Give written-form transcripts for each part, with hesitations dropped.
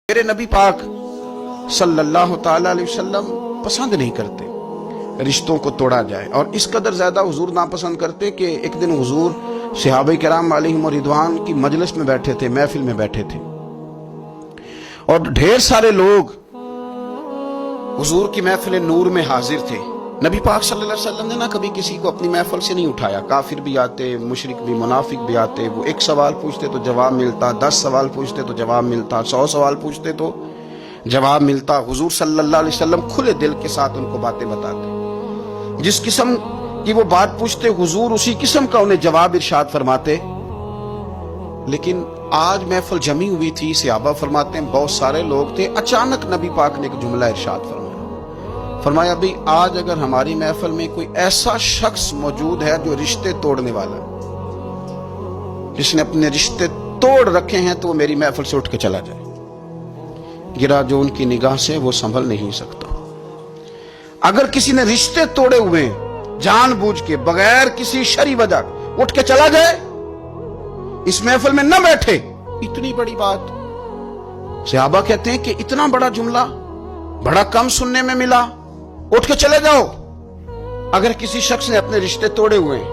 میرے نبی پاک صلی اللہ تعالی علیہ وسلم پسند نہیں کرتے رشتوں کو توڑا جائے، اور اس قدر زیادہ حضور ناپسند کرتے کہ ایک دن حضور صحابہ کرام علیہم رضوان کی مجلس میں بیٹھے تھے، محفل میں بیٹھے تھے، اور ڈھیر سارے لوگ حضور کی محفل نور میں حاضر تھے۔ نبی پاک صلی اللہ علیہ وسلم نے نہ کبھی کسی کو اپنی محفل سے نہیں اٹھایا، کافر بھی آتے، مشرک بھی، منافق بھی آتے، وہ ایک سوال پوچھتے تو جواب ملتا، 10 سوال پوچھتے تو جواب ملتا، 100 سوال پوچھتے تو جواب ملتا۔ حضور صلی اللہ علیہ وسلم کھلے دل کے ساتھ ان کو باتیں بتاتے، جس قسم کی وہ بات پوچھتے حضور اسی قسم کا انہیں جواب ارشاد فرماتے۔ لیکن آج محفل جمی ہوئی تھی، صحابہ فرماتے ہیں بہت سارے لوگ تھے، اچانک نبی پاک نے ایک جملہ ارشاد فرمایا بھی آج اگر ہماری محفل میں کوئی ایسا شخص موجود ہے جو رشتے توڑنے والا ہے، جس نے اپنے رشتے توڑ رکھے ہیں، تو وہ میری محفل سے اٹھ کے چلا جائے۔ گرا جو ان کی نگاہ سے وہ سنبھل نہیں سکتا۔ اگر کسی نے رشتے توڑے ہوئے جان بوجھ کے بغیر کسی شرعی وجہ اٹھ کے چلا جائے، اس محفل میں نہ بیٹھے، اتنی بڑی بات۔ صحابہ کہتے ہیں کہ اتنا بڑا جملہ بڑا کم سننے میں ملا، اٹھ کے چلے جاؤ اگر کسی شخص نے اپنے رشتے توڑے ہوئے ہیں۔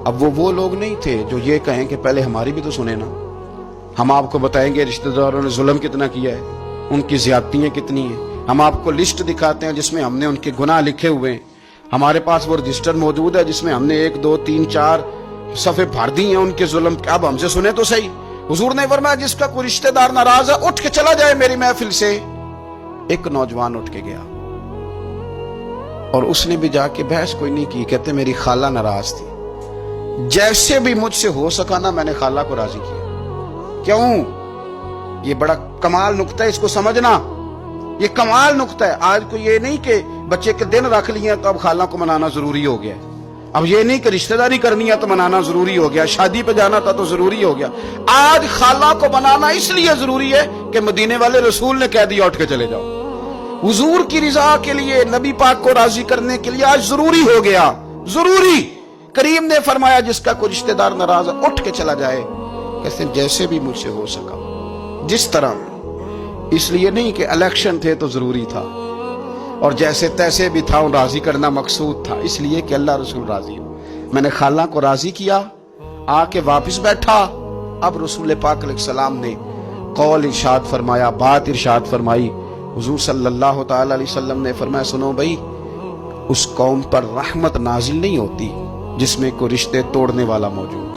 اب وہ لوگ نہیں تھے جو یہ کہیں کہ پہلے ہماری بھی تو سنیں نا، ہم آپ کو بتائیں گے رشتہ داروں نے ظلم کتنا کیا ہے، ان کی زیادتیاں کتنی ہیں، ہم آپ کو لسٹ دکھاتے ہیں جس میں ہم نے ان کے گناہ لکھے ہوئے ہیں، ہمارے پاس وہ رجسٹر موجود ہے جس میں ہم نے 1 2 3 4 صفحے بھر دی ہیں ان کے ظلم کے، اب ہم سے سنیں تو صحیح۔ حضور نے فرمایا جس کا کوئی رشتہ دار ناراض ہے اٹھ کے چلا جائے میری محفل سے۔ ایک نوجوان اٹھ کے گیا اور اس نے بھی جا کے بحث کوئی نہیں کی، کہتے میری خالہ ناراض تھی، جیسے بھی مجھ سے ہو سکا نا میں نے خالہ کو راضی کیا۔ کیوں؟ یہ بڑا کمال نقطہ ہے، اس کو سمجھنا، یہ کمال نقطہ ہے۔ آج کو یہ نہیں کہ بچے کے دن رکھ لیے تو اب خالہ کو منانا ضروری ہو گیا ہے، اب یہ نہیں کہ رشتہ داری کرنی ہے تو منانا ضروری ہو گیا، شادی پہ جانا تھا تو ضروری ہو گیا۔ آج خالہ کو منانا اس لیے ضروری ہے کہ مدینے والے رسول نے کہہ دیا اٹھ کے چلے جاؤ۔ حضور کی رضا کے لیے، نبی پاک کو راضی کرنے کے لیے آج ضروری ہو گیا، ضروری۔ کریم نے فرمایا جس کا کوئی رشتہ دار ناراض ہے اٹھ کے چلا جائے، کہتے ہیں جیسے بھی مجھ سے ہو سکا، جس طرح۔ اس لیے نہیں کہ الیکشن تھے تو ضروری تھا، اور جیسے تیسے بھی تھا ان راضی کرنا مقصود تھا، اس لیے کہ اللہ رسول راضی ہو۔ میں نے خالہ کو راضی کیا، آ کے واپس بیٹھا۔ اب رسول پاک علیہ السلام نے قول ارشاد فرمایا، بات ارشاد فرمائی۔ حضور صلی اللہ تعالی علیہ وسلم نے فرمایا سنو بھائی، اس قوم پر رحمت نازل نہیں ہوتی جس میں کوئی رشتے توڑنے والا موجود۔